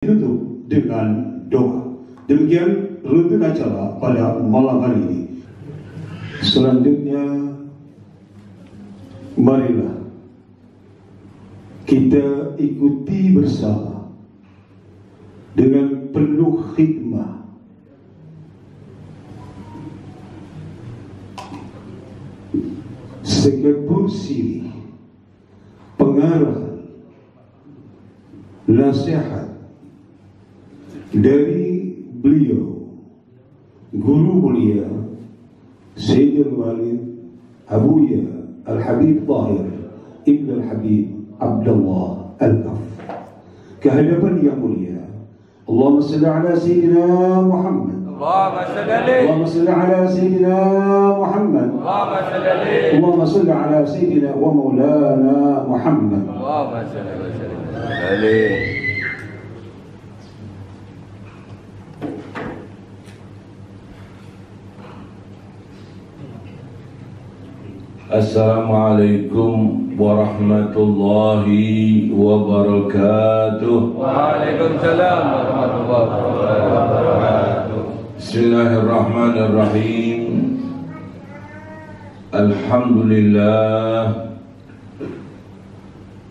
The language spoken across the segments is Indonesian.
Ditutup dengan doa. Demikian rutin acara pada malam hari ini. Selanjutnya, marilah kita ikuti bersama dengan penuh khidmah sekepul siri pengarah nasihat dari beliau guru mulia Sayyidul Walid Abuya Al-Habib Tahir Ibn Al-Habib Abdullah Al-Kaf kehadapan yang mulia. Allahumma salli ala Sayyidina Muhammad, Allahumma salli ala Sayyidina Muhammad, Allahumma salli ala Sayyidina wa Maulana Muhammad. Allahumma salli ala Sayyidina. Assalamualaikum warahmatullahi wabarakatuh. Waalaikumsalam warahmatullahi wabarakatuh. Bismillahirrahmanirrahim. Alhamdulillah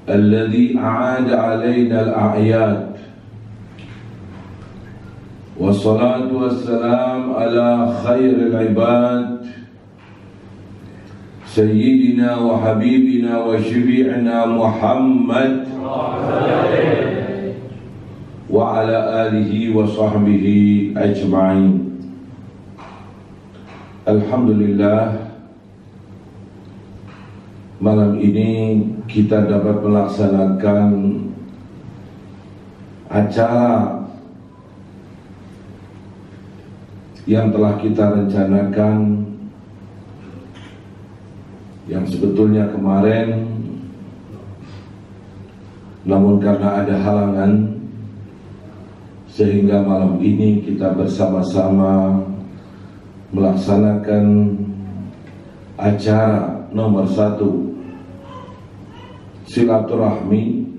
alladzi a'ada 'alaina al-a'yad. Wassalatu wassalam ala khairil ibad Sayyidina wa Habibina wa Syafi'ina Muhammad wa ala alihi wa sahbihi ajma'in. Alhamdulillah, malam ini kita dapat melaksanakan acara yang telah kita rencanakan, yang sebetulnya kemarin, namun karena ada halangan sehingga malam ini kita bersama-sama melaksanakan acara nomor 1, silaturahmi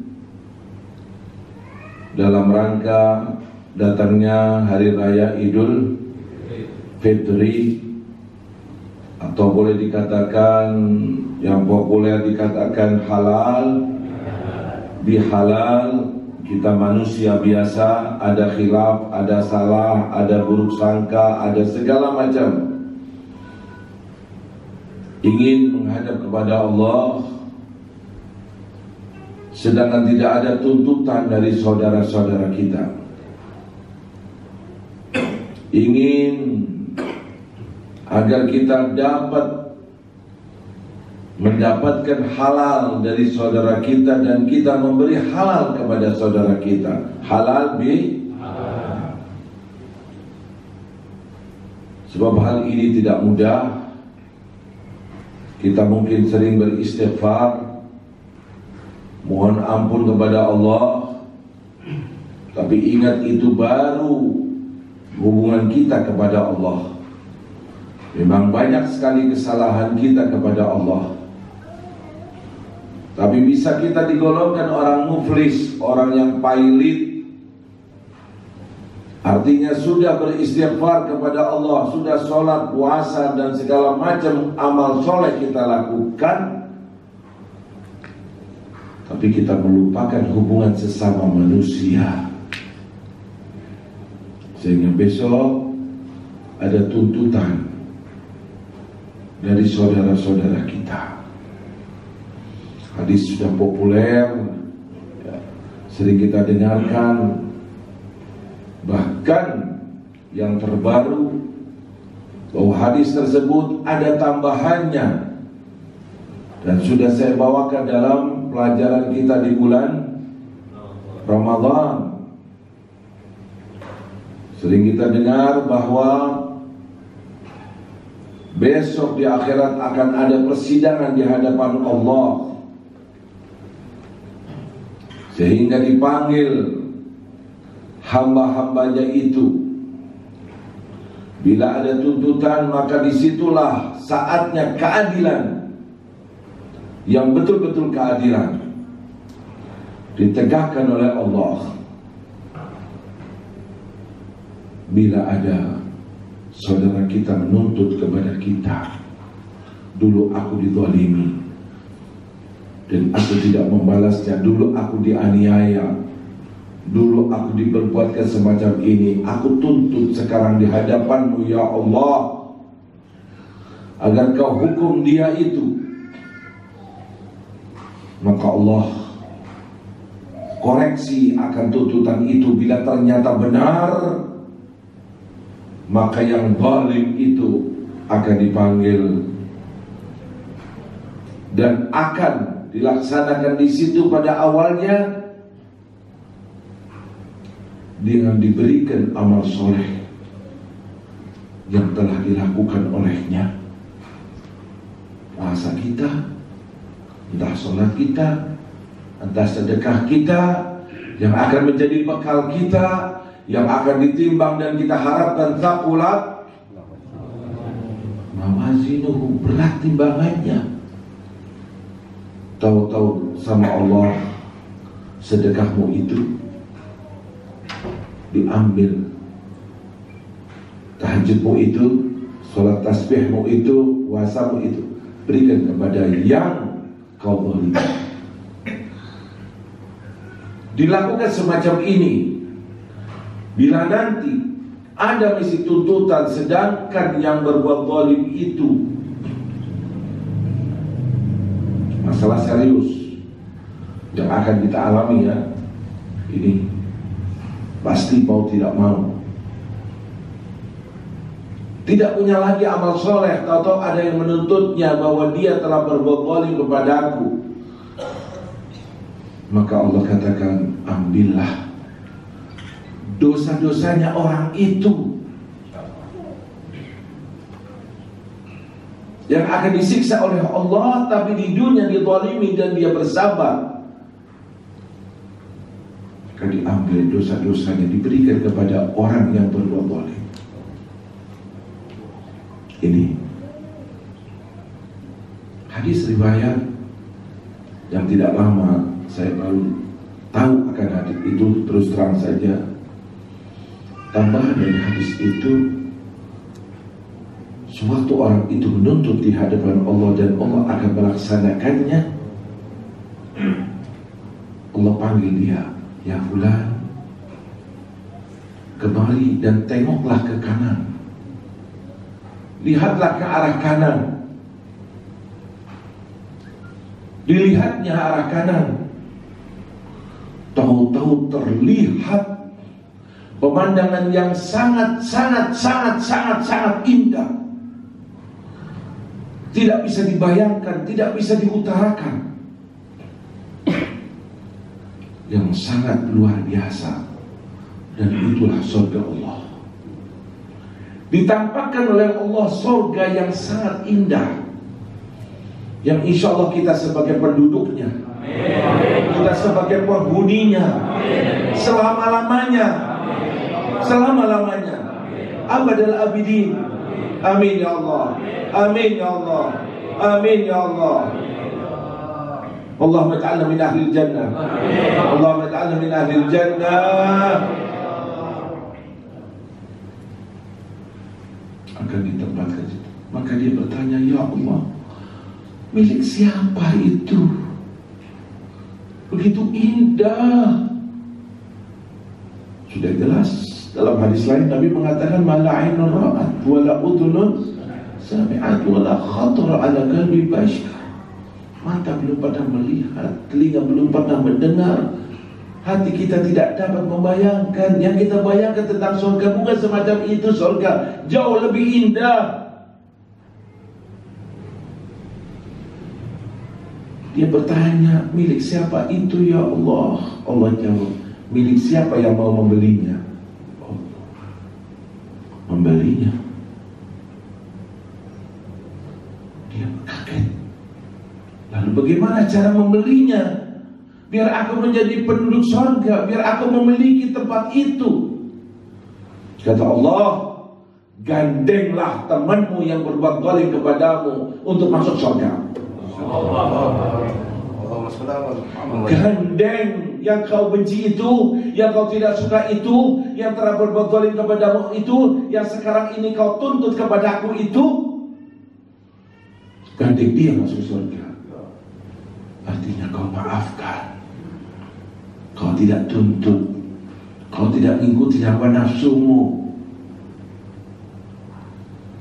dalam rangka datangnya Hari Raya Idul Fitri, atau boleh dikatakan yang populer dikatakan halal bihalal. Kita manusia biasa, ada khilaf, ada salah, ada buruk sangka, ada segala macam. Ingin menghadap kepada Allah, sedangkan tidak ada tuntutan dari saudara-saudara kita. Ingin agar kita dapat mendapatkan halal dari saudara kita dan kita memberi halal kepada saudara kita. Halal bi halal. Sebab hal ini tidak mudah. Kita mungkin sering beristighfar, mohon ampun kepada Allah, tapi ingat itu baru hubungan kita kepada Allah. Memang banyak sekali kesalahan kita kepada Allah, tapi bisa kita digolongkan orang muflis, orang yang pailit. Artinya sudah beristighfar kepada Allah, sudah sholat, puasa dan segala macam amal soleh kita lakukan, tapi kita melupakan hubungan sesama manusia, sehingga besok ada tuntutan dari saudara-saudara kita. Hadis sudah populer, ya, sering kita dengarkan. Bahkan yang terbaru, bahwa hadis tersebut ada tambahannya, dan sudah saya bawakan dalam pelajaran kita di bulan Ramadan. Sering kita dengar bahwa besok di akhirat akan ada persidangan di hadapan Allah, sehingga dipanggil hamba-hambanya itu. Bila ada tuntutan, maka disitulah saatnya keadilan, yang betul-betul keadilan ditegakkan oleh Allah. bila ada saudara kita menuntut kepada kita, dulu aku dizalimi dan aku tidak membalasnya, dulu aku dianiaya, dulu aku diperbuatkan semacam ini, aku tuntut sekarang di hadapanmu ya Allah, agar kau hukum dia itu. Maka Allah koreksi akan tuntutan itu. Bila ternyata benar, maka yang zalim itu akan dipanggil dan akan dilaksanakan di situ pada awalnya dengan diberikan amal soleh yang telah dilakukan olehnya. Puasa kita, entah sholat kita, entah sedekah kita, yang akan menjadi bekal kita, yang akan ditimbang dan kita harapkan thaqulat mawazinuhu, berat timbangannya. Tahu-tahu sama Allah sedekahmu itu diambil, tahajudmu itu, sholat tasbihmu itu, puasamu itu berikan kepada yang kau zalim. Dilakukan semacam ini bila nanti ada misi tuntutan, sedangkan yang berbuat zalim itu masalah serius yang akan kita alami ya. Ini pasti mau tidak mau, tidak punya lagi amal soleh, tahu-tahu ada yang menuntutnya bahwa dia telah berbuat zalim kepadaku. Maka Allah katakan, ambillah dosa-dosanya orang itu yang akan disiksa oleh Allah, tapi di dunia dizalimi dan dia bersabar. Maka diambil dosa-dosanya, diberikan kepada orang yang berbuat zalim. Ini hadis riwayat yang tidak lama saya baru tahu akan hadis itu. Terus terang saja, tambahan dari hadis itu, sewaktu orang itu menuntut di hadapan Allah dan Allah akan melaksanakannya, Allah panggil dia, ya fulan, kemari dan tengoklah ke kanan, lihatlah ke arah kanan. Dilihatnya arah kanan, tahu-tahu terlihat pemandangan yang sangat indah. Tidak bisa dibayangkan, tidak bisa diutarakan, yang sangat luar biasa. Dan itulah surga Allah. Ditampakkan oleh Allah surga yang sangat indah, yang insya Allah kita sebagai penduduknya, kita sebagai penghuninya, selama-lamanya, abadal abidin. Amin ya Allah, amin ya Allah, amin ya Allah. Allahumma ij'alna min ahli jannah, Allahumma ij'alna min ahli jannah. Akan ditempatkan situ. Maka dia bertanya, ya Allah, milik siapa itu? Begitu indah. Sudah jelas dalam hadis lain Nabi mengatakan, mala ainun ra'at wala udhunun sami'at wala khatara ala qalbi bashar. Mata belum pernah melihat, telinga belum pernah mendengar, hati kita tidak dapat membayangkan. Yang kita bayangkan tentang surga bukan semacam itu. Surga jauh lebih indah. Dia bertanya, milik siapa itu ya Allah? Allah jawab, milik siapa yang mau membelinya? Membelinya. Dia kaget. Lalu bagaimana cara membelinya? Biar aku menjadi penduduk surga, biar aku memiliki tempat itu. Kata Allah, gandenglah temanmu yang berbuat zalim kepadamu untuk masuk surga. Gandeng yang kau benci itu, yang kau tidak suka itu, yang telah berbuat zalim kepadamu itu, yang sekarang ini kau tuntut kepadaku itu, gandeng dia masuk surga. Artinya kau maafkan, kau tidak tuntut, kau tidak mengikuti hawa nafsumu,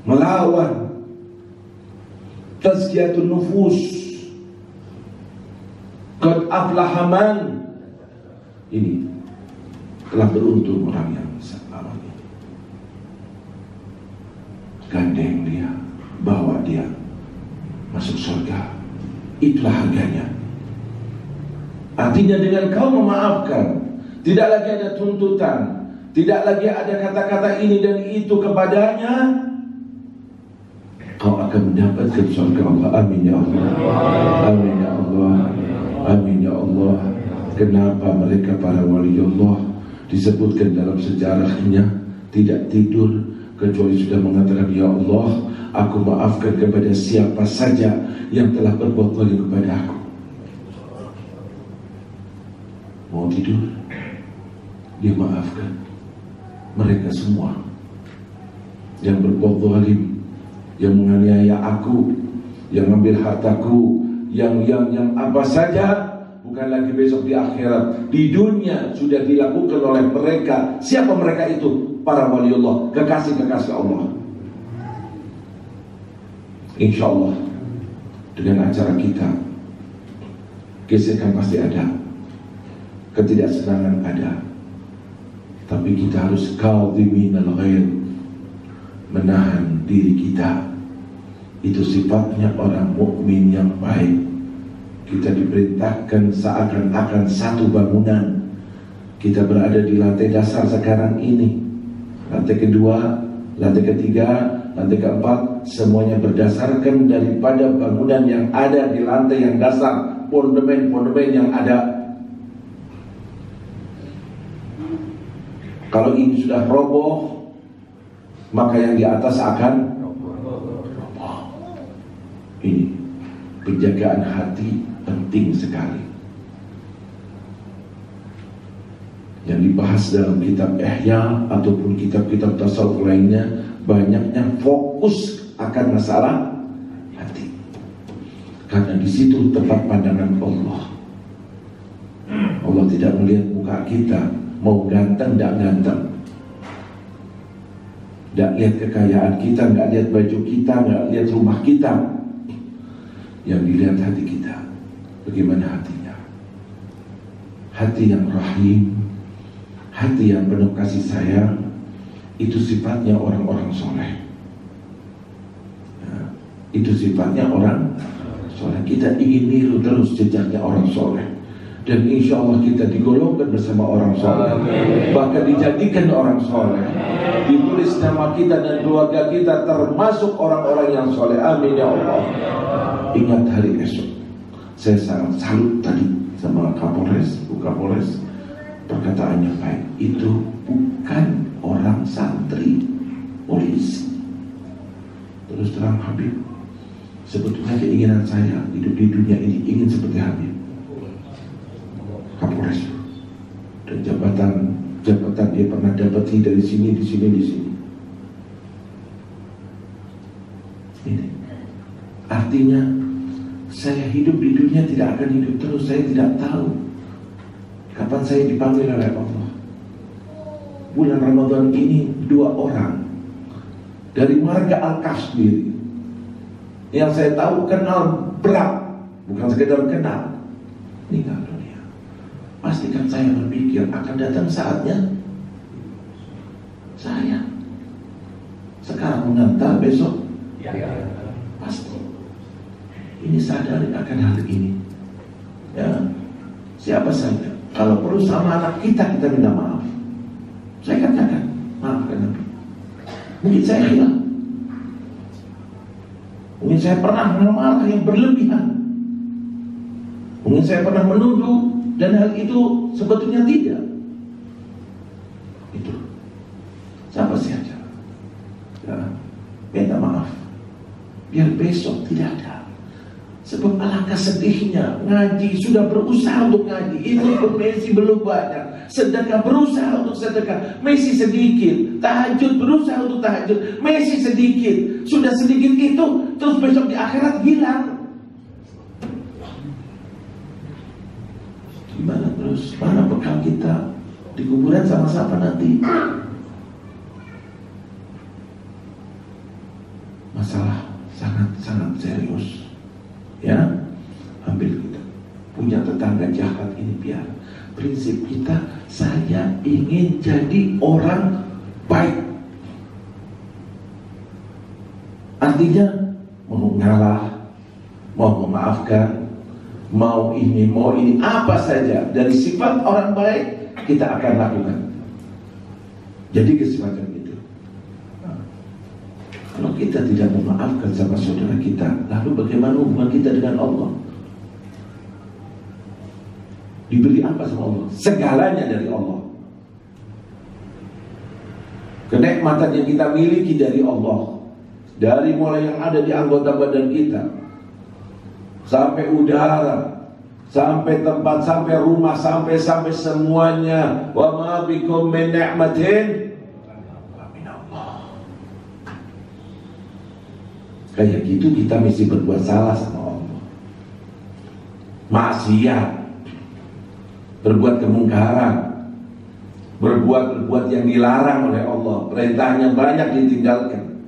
melawan tazkiyatun nufus. Qad aflaha man, ini telah beruntung orang yang selama ini. Gandeng dia, bawa dia masuk surga. Itulah harganya. Artinya dengan kau memaafkan, tidak lagi ada tuntutan, tidak lagi ada kata-kata ini dan itu kepadanya, kau akan mendapatkan surga Allah. Amin ya Allah. Amin ya Allah. Amin ya Allah. Kenapa mereka para wali Allah disebutkan dalam sejarahnya tidak tidur kecuali sudah mengatakan, ya Allah, aku maafkan kepada siapa saja yang telah berbuat zalim kepada aku. Mau tidur, dia maafkan mereka semua yang berbuat zalim, yang menganiaya aku, yang ambil hartaku, yang apa saja. Bukan lagi besok di akhirat, di dunia sudah dilakukan oleh mereka. Siapa mereka itu? Para wali Allah, kekasih-kekasih Allah. Insya Allah dengan acara kita, gesekan pasti ada, ketidaksenangan ada, tapi kita harus kadhiminal ghaidh, menahan diri kita. Itu sifatnya orang mukmin yang baik. Kita diperintahkan seakan-akan satu bangunan. Kita berada di lantai dasar sekarang ini, lantai kedua, lantai ketiga, lantai keempat, semuanya berdasarkan daripada bangunan yang ada di lantai yang dasar, fondemen-fondemen yang ada. Kalau ini sudah roboh, maka yang di atas akan roboh. Ini penjagaan hati penting sekali. Yang dibahas dalam kitab Ihya ataupun kitab-kitab tasawuf lainnya, banyaknya fokus akan masalah hati. Karena di situ tempat pandangan Allah. Allah tidak melihat muka kita, mau ganteng tidak ganteng, tidak lihat kekayaan kita, tidak lihat baju kita, tidak lihat rumah kita. Yang dilihat hati kita. Bagaimana hatinya? Hati yang rahim, hati yang penuh kasih sayang, itu sifatnya orang-orang soleh. Nah, itu sifatnya orang soleh. Kita ingin niru terus jejaknya orang soleh, dan insya Allah kita digolongkan bersama orang soleh, bahkan dijadikan orang soleh, ditulis nama kita dan keluarga kita termasuk orang-orang yang soleh. Amin ya Allah. Ingat hari esok, saya sangat salut tadi sama Kapolres, Bu Kapolres, perkataannya baik. Itu bukan orang santri polisi. Terus terang Habib, sebetulnya keinginan saya hidup di dunia ini ingin seperti Habib, Kapolres, dan jabatan dia pernah dapati dari sini, di sini, di sini. Ini artinya saya hidup di dunia tidak akan hidup terus. Saya tidak tahu kapan saya dipanggil oleh Allah. Bulan Ramadan ini 2 orang dari marga Al-Kashmir yang saya tahu kenal berat, bukan sekedar kenal, meninggal dunia. Pastikan saya berpikir akan datang saatnya saya sekarang mengantar, besok pasti. Ini sadari akan hal ini. Ya, siapa saja, kalau perlu sama anak kita minta maaf. Saya katakan, maafkan Nabi. Mungkin saya hilang, mungkin saya pernah marah yang berlebihan, mungkin saya pernah menuduh, dan hal itu sebetulnya tidak. Itu siapa saja, ya, minta maaf, biar besok tidak ada Sebab alangkah sedihnya, ngaji, sudah berusaha untuk ngaji, itu masih belum banyak. Sedekah, berusaha untuk sedekah, masih sedikit. Tahajud, berusaha untuk tahajud, masih sedikit. Sudah sedikit itu, terus besok di akhirat hilang. Gimana terus? Mana bekal kita? Di kuburan sama siapa nanti? Masalah sangat-sangat serius. Ya, ambil kita punya tetangga jahat ini, biar prinsip kita, saya ingin jadi orang baik. Artinya mau ngalah, mau memaafkan, mau ini, apa saja dari sifat orang baik kita akan lakukan. Jadi kesempatan itu. Kalau kita tidak memaafkan sama saudara kita, lalu bagaimana hubungan kita dengan Allah? Diberi apa sama Allah? Segalanya dari Allah. Kenikmatan yang kita miliki dari Allah, dari mulai yang ada di anggota badan kita, sampai udara, sampai tempat, sampai rumah, sampai semuanya. Wa ma bikum min ni'matin fa min Allah. Kayak gitu kita mesti berbuat salah sama Allah. Maksiat, berbuat kemungkaran, berbuat yang dilarang oleh Allah, perintahnya banyak ditinggalkan.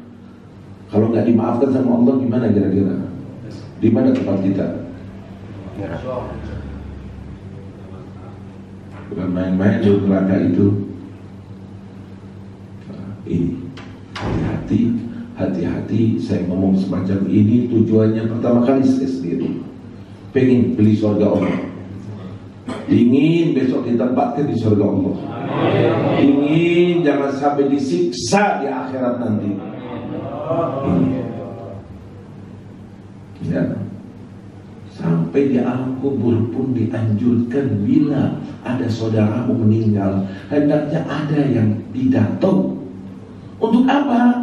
Kalau nggak dimaafkan sama Allah, gimana kira-kira? Di mana tempat kita? Bukan main-main di neraka itu. Ini hati-hati saya ngomong semacam ini, tujuannya pertama kali saya sendiri pengen beli surga Allah, ingin besok ditempatkan di surga Allah, ingin jangan sampai disiksa di akhirat nanti. Ini ya, sampai di alam kubur pun dianjurkan, bila ada saudaramu meninggal, hendaknya ada yang pidato. Untuk apa?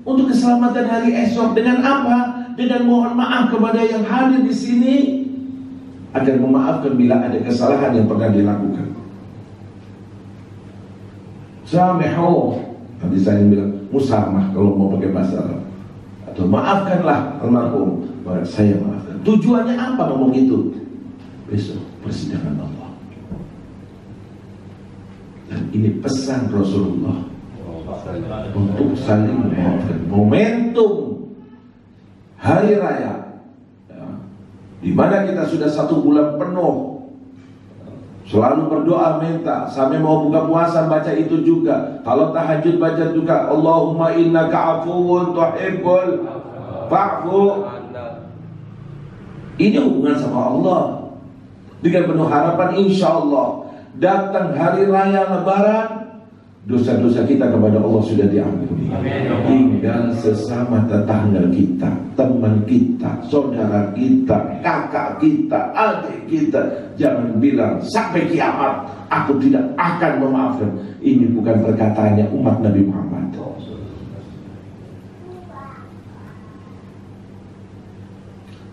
Untuk keselamatan hari esok. Dengan apa? Dengan mohon maaf kepada yang hadir di sini, agar memaafkan bila ada kesalahan yang pernah dilakukan. Samihu, nanti saya bilang musamah kalau mau pakai bahasa Arab, atau maafkanlah almarhum. Saya maafkan. Tujuannya apa ngomong itu? Besok persidangan Allah. Dan ini pesan Rasulullah untuk saling memaafkan. Momentum hari raya, ya, di mana kita sudah 1 bulan penuh selalu berdoa minta, sampai mau buka puasa baca itu juga, kalau tahajud baca juga Allahumma innaka afuwun tuhibbul fa'fu. Ini hubungan sama Allah dengan penuh harapan, insya Allah datang hari raya Lebaran, dosa-dosa kita kepada Allah sudah diampuni. Tinggal sesama tetangga kita, teman kita, saudara kita, kakak kita, adik kita, jangan bilang sampai kiamat aku tidak akan memaafkan. Ini bukan perkataannya umat Nabi Muhammad.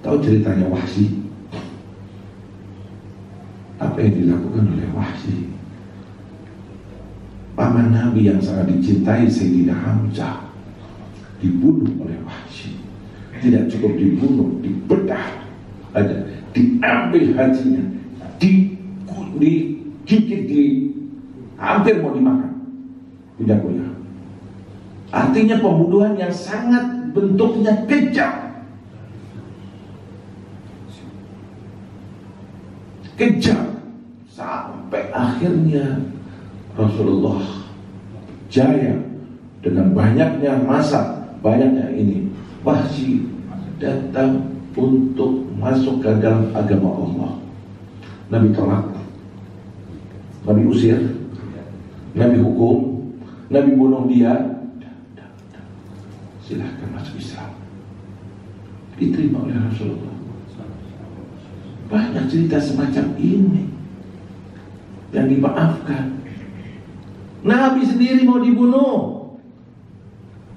Tahu ceritanya Wahsy? Apa yang dilakukan oleh Wahsy? Paman Nabi yang sangat dicintai, Sayyidina Hamzah, dibunuh oleh Wahsy. Tidak cukup dibunuh, dibedah, ada diambil hatinya, digigit, hampir mau dimakan. Tidak boleh. Artinya pembunuhan yang sangat bentuknya kejam. Sampai akhirnya Rasulullah jaya dengan banyaknya masa, banyaknya ini. Wahsy datang untuk masuk ke dalam agama Allah. Nabi tolak, Nabi usir, Nabi hukum, Nabi bunuh dia. Silahkan masuk Islam. Diterima oleh Rasulullah. Banyak cerita semacam ini yang dimaafkan. Nabi sendiri mau dibunuh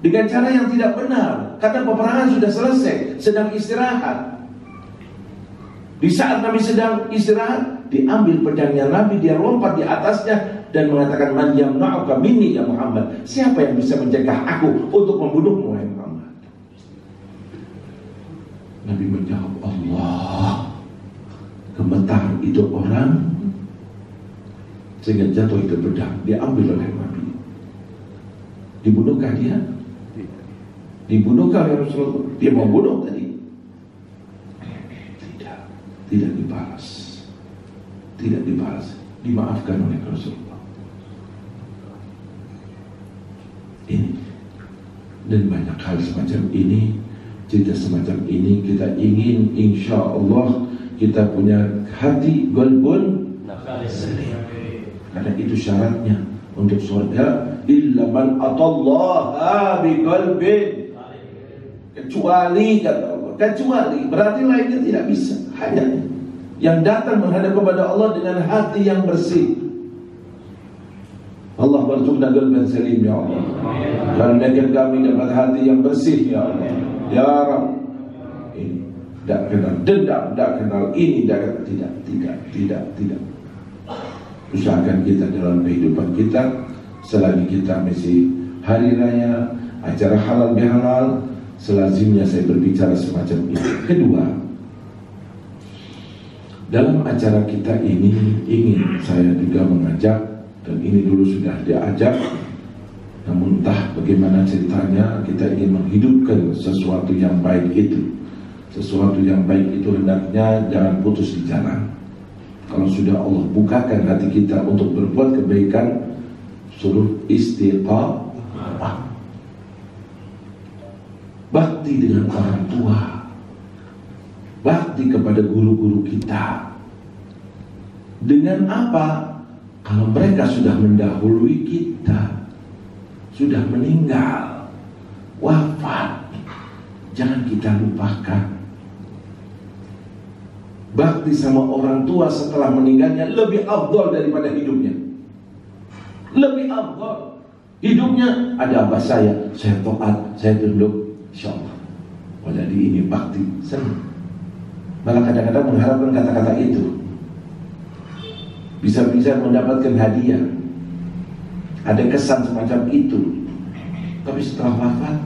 dengan cara yang tidak benar, karena peperangan sudah selesai, sedang istirahat. Di saat Nabi sedang istirahat, diambil pedangnya Nabi, dia lompat di atasnya dan mengatakan, man yamna'uka minni ya Muhammad, siapa yang bisa mencegah aku untuk membunuhmu wahai Muhammad? Nabi menjawab, Allah. Gemetar itu orang, sehingga jatuh itu pedang, diambil oleh Nabi. Dibunuhkah dia? Dibunuhkah oleh Rasulullah? Dia mau bunuh tadi? Tidak dibalas. Tidak dibalas. Dimaafkan oleh Rasulullah. Ini dan banyak hal semacam ini, cerita semacam ini kita ingin, insya Allah kita punya hati golbun salim. Karena itu syaratnya untuk surga, illa man atallaha bi qalbin, kecuali kata Allah, kecuali berarti lainnya tidak bisa. Hanya yang datang menghadap kepada Allah dengan hati yang bersih. Allah warzuqna qalban salim ya Allah. Karuniakan kami dapat hati yang bersih ya Allah. Ya Rabb. Ini tidak kenal dendam, tidak kenal ini, tidak. Usahakan kita dalam kehidupan kita, selagi kita masih hari raya, acara halal bihalal, selazimnya saya berbicara semacam ini. Kedua, dalam acara kita ini ingin saya juga mengajak, dan ini dulu sudah diajak, namun entah bagaimana ceritanya, kita ingin menghidupkan sesuatu yang baik itu. Sesuatu yang baik itu hendaknya jangan putus di jalan. Kalau sudah Allah bukakan hati kita untuk berbuat kebaikan, suruh istiqamah. Bakti dengan orang tua, bakti kepada guru-guru kita. Dengan apa? Kalau mereka sudah mendahului kita, sudah meninggal, wafat, jangan kita lupakan. Bakti sama orang tua setelah meninggalnya lebih afdal daripada hidupnya. Lebih afdal. Hidupnya ada abah saya taat, saya tunduk, insyaallah. Oh, jadi ini bakti, senang. Malah kadang-kadang mengharapkan kata-kata itu. Bisa-bisa mendapatkan hadiah. Ada kesan semacam itu. Tapi setelah wafat,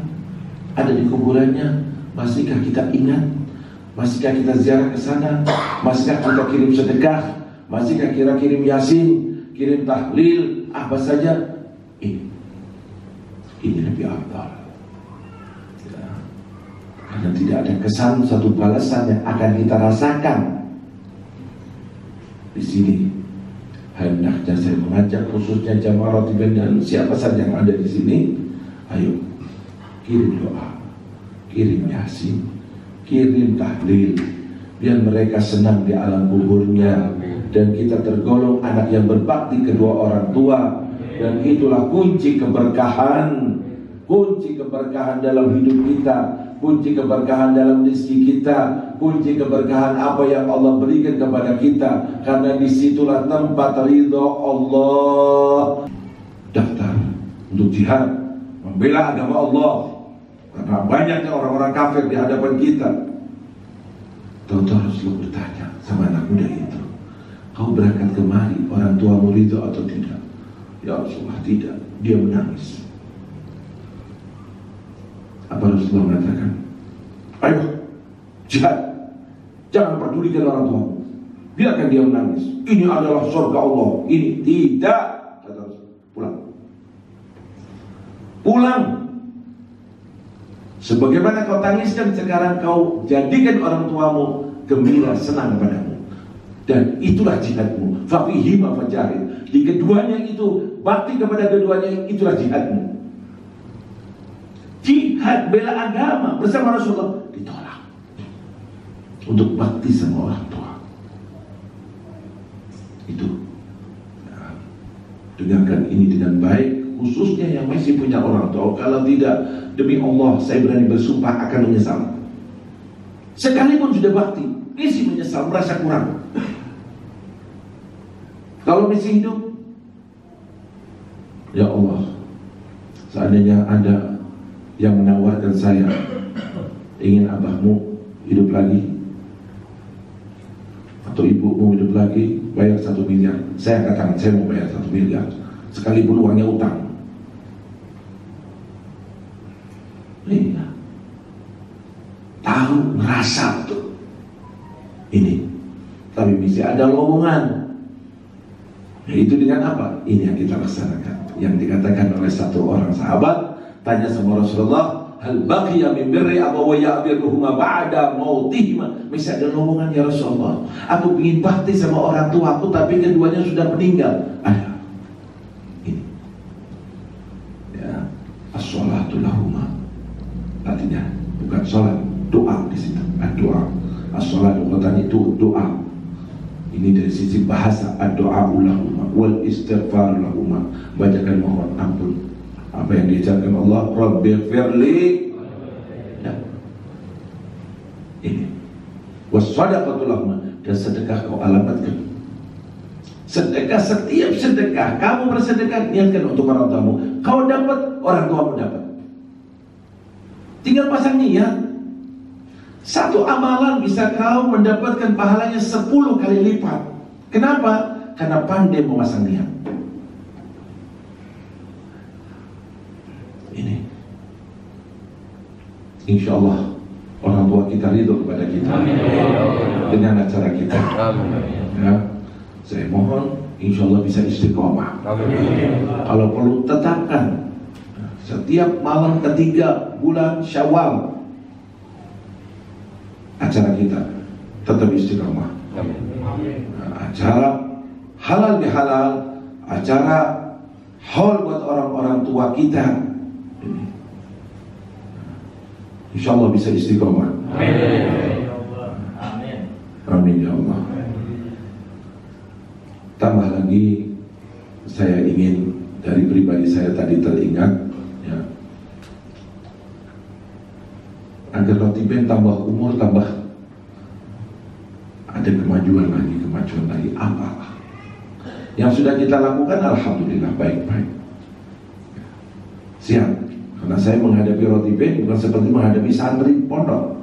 ada di kuburannya, masihkah kita ingat? Masihkah kita ziarah ke sana? Masihkah kita kirim sedekah? Masihkah kita kirim yasin, kirim tahlil, apa saja? Ini lebih afdal. Ya. Karena tidak ada kesan satu balasan yang akan kita rasakan. Di sini hendaknya saya mengajak khususnya jamaah rotibin dan siapa saja yang ada di sini, ayo kirim doa, kirim yasin, kirim tahlil, biar mereka senang di alam kuburnya, dan kita tergolong anak yang berbakti kedua orang tua. Dan itulah kunci keberkahan dalam hidup kita, kunci keberkahan dalam rezeki kita, kunci keberkahan apa yang Allah berikan kepada kita. Karena disitulah tempat ridho Allah. Daftar untuk jihad, membela agama Allah. Karena banyaknya orang-orang kafir di hadapan kita. Tahu-tahu Rasulullah bertanya sama anak muda itu, kau berangkat kemari, orang tuamu ridho atau tidak? Ya Rasulullah, tidak. Dia menangis. Apa Rasulullah mengatakan? Ayo, jihad. Jangan pedulikan orang tuamu. Biarkan dia menangis. Ini adalah surga Allah. Ini tidak. Kata Rasulullah, pulang. Pulang. Sebagaimana kau tangiskan, sekarang kau jadikan orang tuamu gembira, senang padamu. Dan itulah jihadmu. Fafihima fajahid. Di keduanya itu, bakti kepada keduanya, itulah jihadmu. Jihad bela agama bersama Rasulullah ditolak untuk bakti sama orang tua. Itu. Nah, dengarkan ini dengan baik, khususnya yang masih punya orang tua. Kalau tidak, demi Allah saya berani bersumpah akan menyesal. Sekalipun sudah bakti, masih menyesal, merasa kurang. Kalau masih hidup, ya Allah, seandainya ada yang menawarkan saya, ingin abahmu hidup lagi, lagi bayar 1 miliar. Saya katakan saya mau bayar 1 miliar sekalipun uangnya utang. Iya, tahu, ngerasa tuh ini, tapi bisa ada lowongan. Itu dengan apa? Ini yang kita laksanakan. Yang dikatakan oleh satu orang sahabat, tanya sama Rasulullah, hal baqiya min birri abawayya abirruhuma ba'da mautihima. Masih ada lowongan ya Rasulullah. Aku ingin bakti sama orang tua aku, tapi keduanya sudah meninggal. Ada. Ini. Ya, as-sholatu lahuma. Artinya bukan sholat, doa di situ. Doa. As-sholat itu doa. Ini dari sisi bahasa, ad-doa lahuma wal istighfar lahuma, bacakan mohon ampun. Apa yang diucapkan Allah, Rabbighfirli. Ya. Ini. Was-shadaqatu lahuma, dan sedekah kau alamatkan. Sedekah, setiap sedekah kamu bersedekah, niatkan untuk orang tuamu. Kau dapat, orang tuamu dapat. Tinggal pasang niat. Satu amalan bisa kau mendapatkan pahalanya 10 kali lipat. Kenapa? Karena pandai memasang niat. Ini, insya Allah orang tua kita ridho kepada kita. Amin. Dengan acara kita. Amin. Ya, saya mohon insya Allah bisa istiqomah. Amin. Kalau perlu tetapkan setiap malam ketiga bulan Syawal acara kita tetap istiqomah. Acara halal bihalal, acara haul buat orang-orang tua kita. Insya Allah bisa istiqomah. Amin. Amin ya Allah. Tambah lagi, saya ingin dari pribadi saya tadi teringat, ya, agar roti ben tambah umur, tambah ada kemajuan lagi, apa yang sudah kita lakukan, alhamdulillah baik-baik. Siap, karena saya menghadapi roti ben bukan seperti menghadapi santri pondok.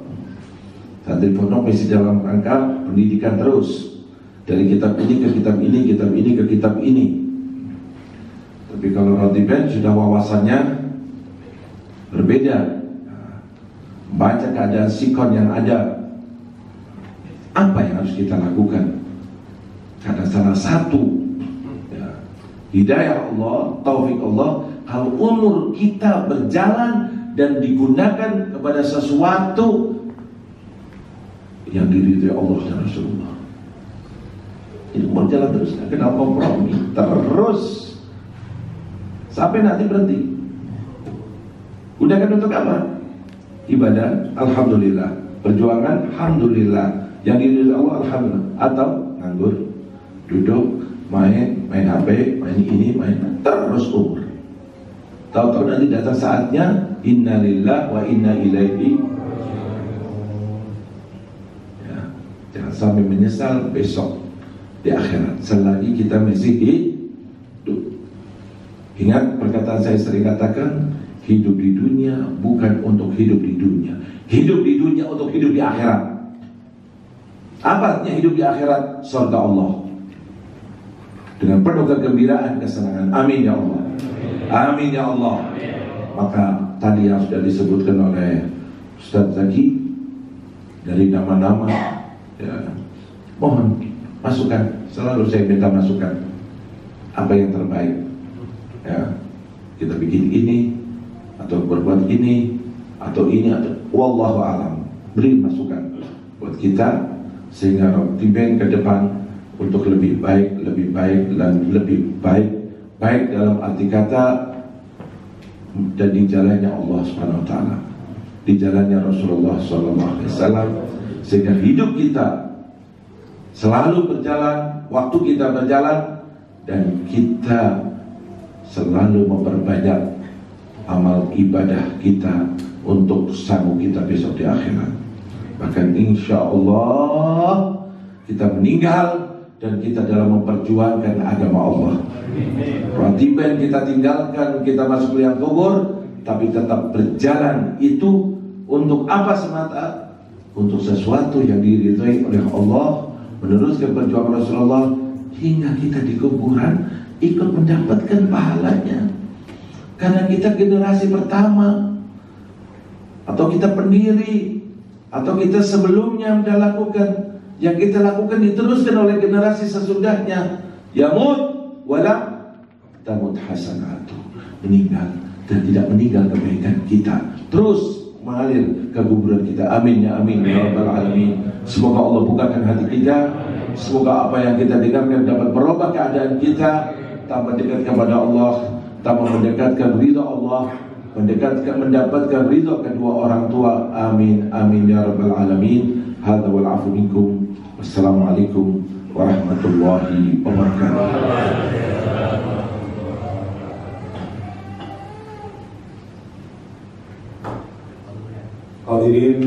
Santri pondok masih dalam rangka pendidikan terus, dari kitab ini ke kitab ini, kitab ini ke kitab ini. Tapi kalau roti ben sudah wawasannya berbeda, baca keadaan sikon yang ada, apa yang harus kita lakukan? Karena salah satu, ya, hidayah Allah, taufik Allah, kalau umur kita berjalan dan digunakan kepada sesuatu yang diridhoi Allah dan Rasulullah, ini berjalan terus, nggak kenal kompromi, terus sampai nanti berhenti. Gunakan untuk apa? Ibadah, alhamdulillah. Perjuangan, alhamdulillah. Yang diridhoi Allah, alhamdulillah. Atau nganggur, duduk, main HP, main ini, main terus umur. Tahu-tahu nanti datang saatnya, innalillah wa inna ilaihi. Ya, jangan sampai menyesal besok di akhirat selagi kita masih hidup. Ingat perkataan saya sering katakan, hidup di dunia bukan untuk hidup di dunia. Hidup di dunia untuk hidup di akhirat. Apa artinya hidup di akhirat? Surga Allah. Dengan penuh kegembiraan, kesenangan. Amin ya Allah. Amin ya Allah. Maka tadi yang sudah disebutkan oleh Ustaz Zaki, dari nama-nama, ya, mohon masukan. Selalu saya minta masukan. Apa yang terbaik? Ya, kita bikin ini, atau berbuat ini, atau ini, atau wallahu alam. Beri masukan buat kita sehingga roti ben ke depan untuk lebih baik dan lebih baik dalam arti kata, dan di jalannya Allah Subhanahu wa taala, di jalannya Rasulullah sallallahu alaihi wasallam, sehingga hidup kita selalu berjalan, waktu kita berjalan, dan kita selalu memperbanyak amal ibadah kita untuk sanggup kita besok di akhirat. Bahkan insya Allah kita meninggal dan kita dalam memperjuangkan agama Allah. Roti ben kita tinggalkan, kita masuk liang kubur, tapi tetap berjalan itu untuk apa semata? Untuk sesuatu yang diridhai oleh Allah, meneruskan perjuangan Rasulullah hingga kita di kuburan ikut mendapatkan pahalanya. Karena kita generasi pertama, atau kita pendiri, atau kita sebelumnya sudah lakukan. Yang kita lakukan diteruskan oleh generasi sesudahnya. Yamut wala tamut hasanatu, meninggal dan tidak meninggal kebaikan kita, terus mengalir ke kuburan kita. Amin ya amin ya rabbal alamin. Semoga Allah bukakan hati kita. Semoga apa yang kita dengarkan dapat merubah keadaan kita, tambah dekat kepada Allah, tambah mendekatkan ridha Allah, mendapatkan ridha kedua orang tua. Amin amin ya rabbal alamin. Hadza wal afu minkum. Wassalamualaikum warahmatullahi wabarakatuh. Hadirin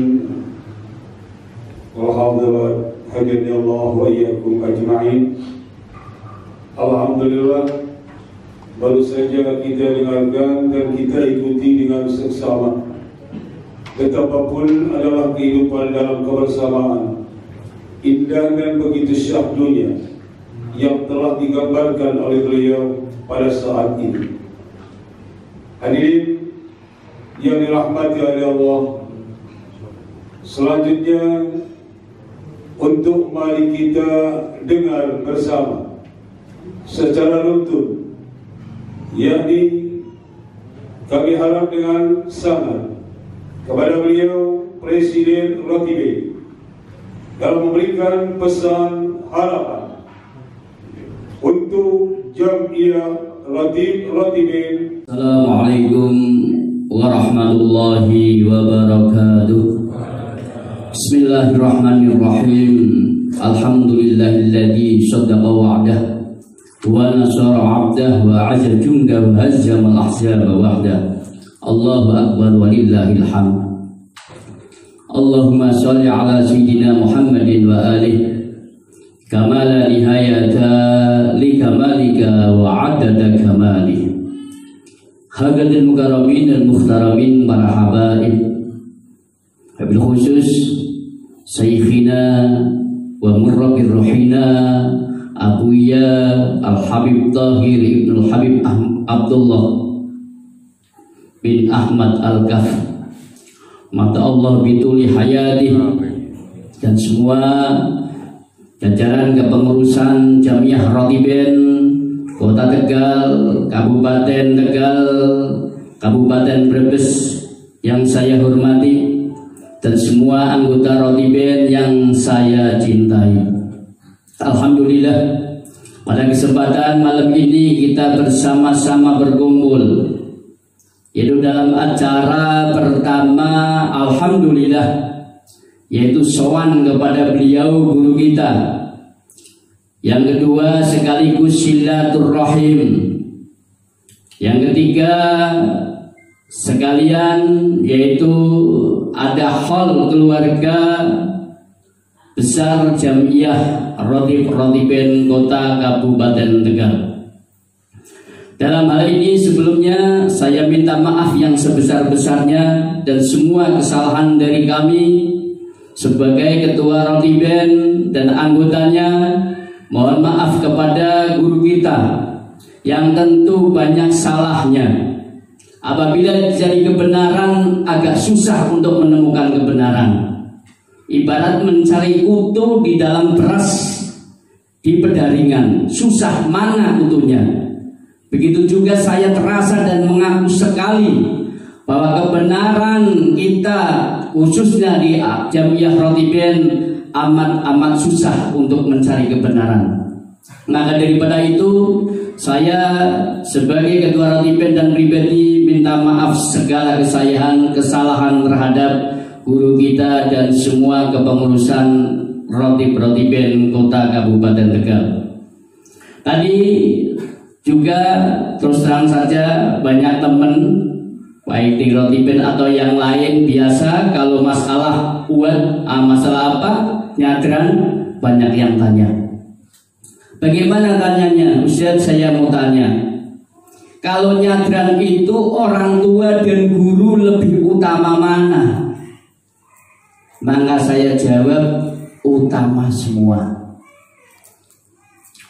wal hadirat, hadani Allah wa iyyakum ajma'in. Alhamdulillah, baru saja kita dengarkan dan kita ikuti dengan seksama betapapun adalah kehidupan dalam kebersamaan, indah dan begitu syahdunya yang telah digambarkan oleh beliau pada saat ini. Hadirin yang dirahmati oleh Allah, selanjutnya untuk mari kita dengar bersama secara runtun, yakni kami harap dengan sangat kepada beliau Presiden Rotibe dalam memberikan pesan harapan untuk Jamiah Rotibe. Assalamualaikum warahmatullahi wabarakatuh. Bismillahirrahmanirrahim. Alhamdulillahilladzi shadaqa wa'dah wa nasara 'abdah wa 'azza jundah wa hazzama al-ahzaba wahdah. Allahu akbar walillahil hamd. Allahumma shalli ala sayyidina Muhammadin wa alihi kama la nihayata li kamalika wa 'adada kamalih. Hadirin mukarramin dan muhtaramin para habaib, wabil khusus Syekhina wa murrabbir ruhina Abuya Al-Habib Tahir Ibn Al-Habib Abdullah bin Ahmad Al-Kaf, mata Allah bituli hayatih, dan semua jajaran kepengurusan Jamiah Rotiben Kota Tegal, Kabupaten Tegal, Kabupaten Brebes yang saya hormati, dan semua anggota Rotiben yang saya cintai. Alhamdulillah, pada kesempatan malam ini kita bersama-sama berkumpul, yaitu dalam acara pertama, alhamdulillah, yaitu sowan kepada beliau guru kita. Yang kedua sekaligus silaturrahim. Yang ketiga sekalian yaitu ada hal keluarga besar Jamiah Rotiben Kota Kabupaten Tegal. Dalam hal ini sebelumnya saya minta maaf yang sebesar-besarnya, dan semua kesalahan dari kami sebagai ketua Rotiben dan anggotanya. Mohon maaf kepada guru kita yang tentu banyak salahnya. Apabila jadi kebenaran agak susah untuk menemukan kebenaran. Ibarat mencari kutu di dalam beras di pedaringan, susah mana kutunya. Begitu juga saya terasa dan mengaku sekali bahwa kebenaran kita khususnya di Jamiah Rotiben amat susah untuk mencari kebenaran. Maka daripada itu, saya sebagai ketua Rotiben dan pribadi minta maaf segala kesalahan terhadap guru kita dan semua kepengurusan Rotiben Kota Kabupaten Tegal. Tadi juga terus terang saja banyak teman baik di Rotiben atau yang lain, biasa kalau masalah masalah apa nyadran, banyak yang tanya. Bagaimana tanyanya? Ustaz, saya mau tanya, kalau nyadran itu orang tua dan guru lebih utama mana? Maka saya jawab utama semua.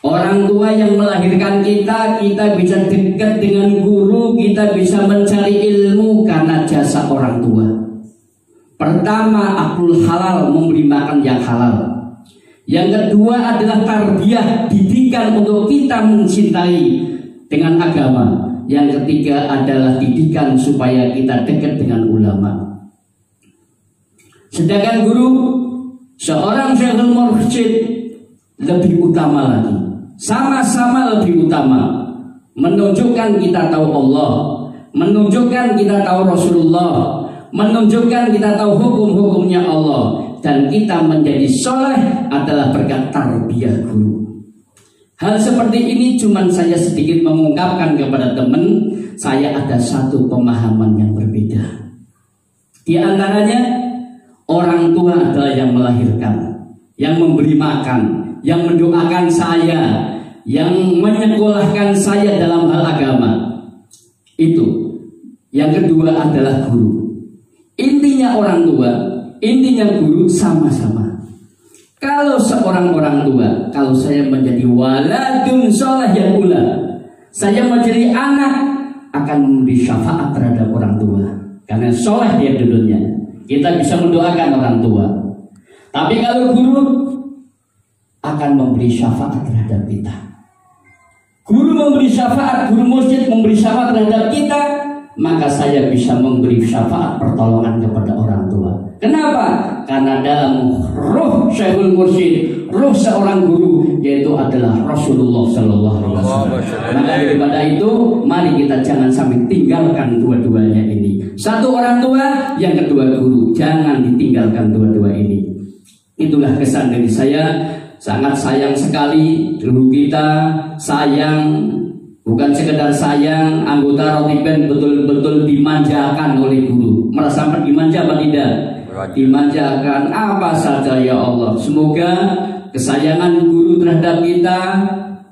Orang tua yang melahirkan kita, kita bisa dekat dengan guru, kita bisa mencari ilmu karena jasa orang tua. Pertama, aklul halal, memberi makan yang halal. Yang kedua adalah tarbiyah, didikan untuk kita mencintai dengan agama. Yang ketiga adalah didikan supaya kita dekat dengan ulama. Sedangkan guru, seorang syekhul mursyid lebih utama lagi. Sama-sama lebih utama, menunjukkan kita tahu Allah, menunjukkan kita tahu Rasulullah, menunjukkan kita tahu hukum-hukumnya Allah, dan kita menjadi soleh adalah berkat tarbiyah guru. Hal seperti ini cuma saya sedikit mengungkapkan kepada teman, saya ada satu pemahaman yang berbeda. Di antaranya, orang tua adalah yang melahirkan, yang memberi makan, yang mendoakan saya, yang menyekolahkan saya dalam hal agama. Itu. Yang kedua adalah guru. Intinya orang tua, intinya guru sama-sama. Kalau seorang orang tua, kalau saya menjadi waladun soleh yang ula, saya menjadi anak, akan memberi syafaat terhadap orang tua. Karena soleh dia dulunya, kita bisa mendoakan orang tua. Tapi kalau guru, akan memberi syafaat terhadap kita. Guru memberi syafaat, guru mursyid memberi syafaat terhadap kita, maka saya bisa memberi syafaat pertolongan kepada orang tua. Kenapa? Karena dalam ruh syekhul mursyid, ruh seorang guru, yaitu adalah Rasulullah Sallallahu Alaihi Wasallam. Maka daripada itu, mari kita jangan sampai tinggalkan dua-duanya ini. Satu orang tua, yang kedua guru. Jangan ditinggalkan dua-dua ini. Itulah kesan dari saya. Sangat sayang sekali dulu kita sayang, bukan sekedar sayang, anggota Rotiben betul-betul dimanjakan oleh guru. Merasakan dimanja apa tidak? Dimanjakan apa saja ya Allah. Semoga kesayangan guru terhadap kita,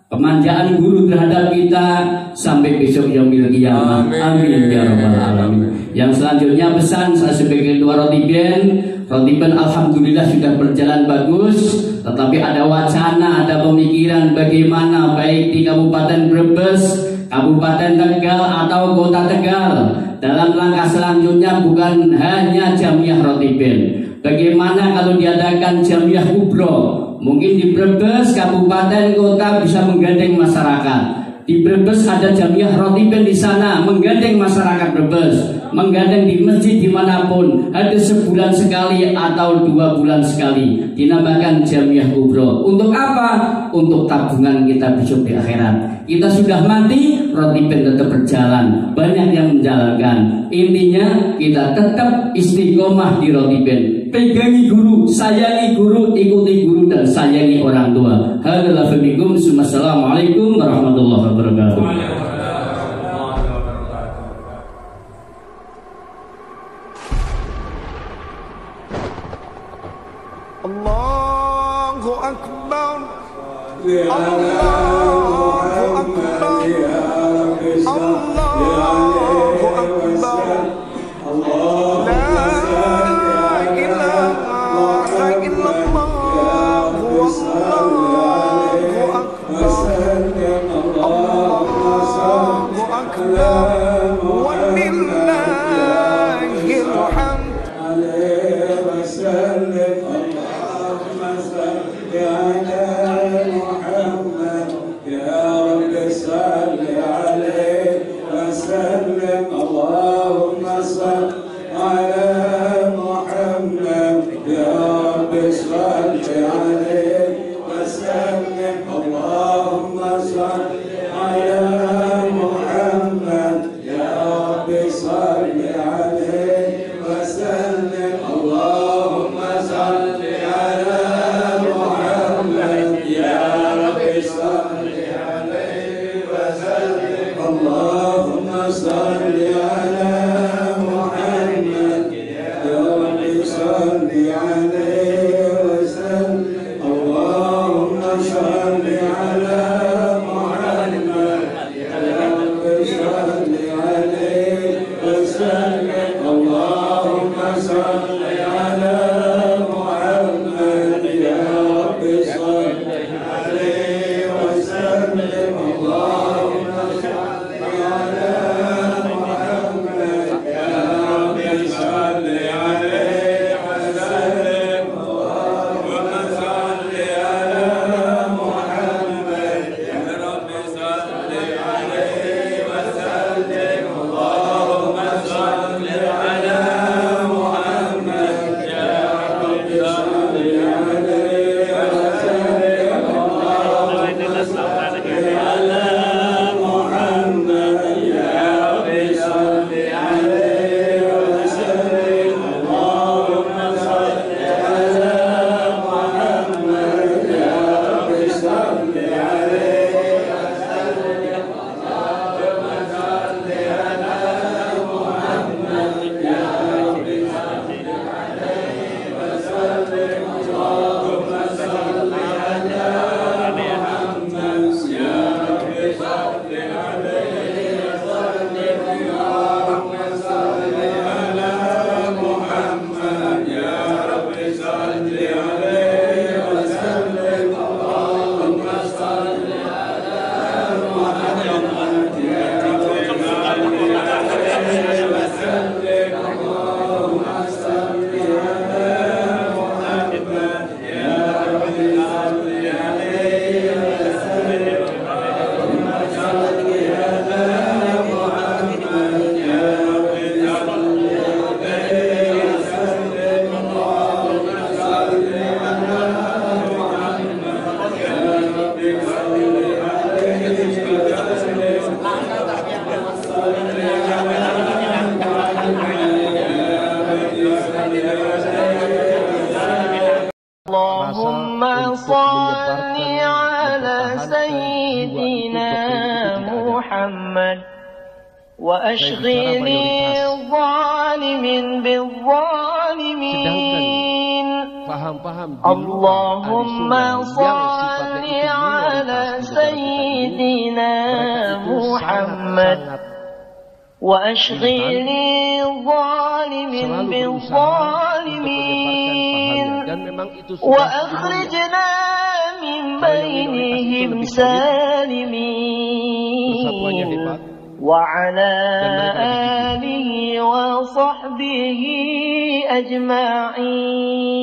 pemanjaan guru terhadap kita sampai besok yaumil qiyamah. Amin ya rabbal alamin. Yang selanjutnya pesan saya sebagai ketua Rotiben alhamdulillah sudah berjalan bagus, tetapi ada wacana, ada pemikiran bagaimana baik di Kabupaten Brebes, Kabupaten Tegal atau Kota Tegal, dalam langkah selanjutnya bukan hanya Jamiah Rotiben. Bagaimana kalau diadakan Jamiah Kubro? Mungkin di Brebes, kabupaten, kota bisa menggandeng masyarakat. Di Brebes ada Jamiah Rotiben di sana, menggandeng masyarakat Brebes, menggandeng di masjid dimanapun, ada sebulan sekali atau 2 bulan sekali, dinamakan Jamiah Kubro. Untuk apa? Untuk tabungan kita besok di akhirat. Kita sudah mati, Rotiben tetap berjalan, banyak yang menjalankan. Intinya kita tetap istiqomah di Rotiben. Pegangi guru, sayangi guru, ikuti guru, dan sayangi orang tua. Assalamualaikum warahmatullahi wabarakatuh. Allahu Akbar, Allahu Akbar, Allahu Akbar, وأشغلني الظالم بالظالمين اللهم صل على سيدنا محمد وأشغلني الظالم بالظالمين وأخرجنا من بينهم سالمين وعلى آله وصحبه أجمعين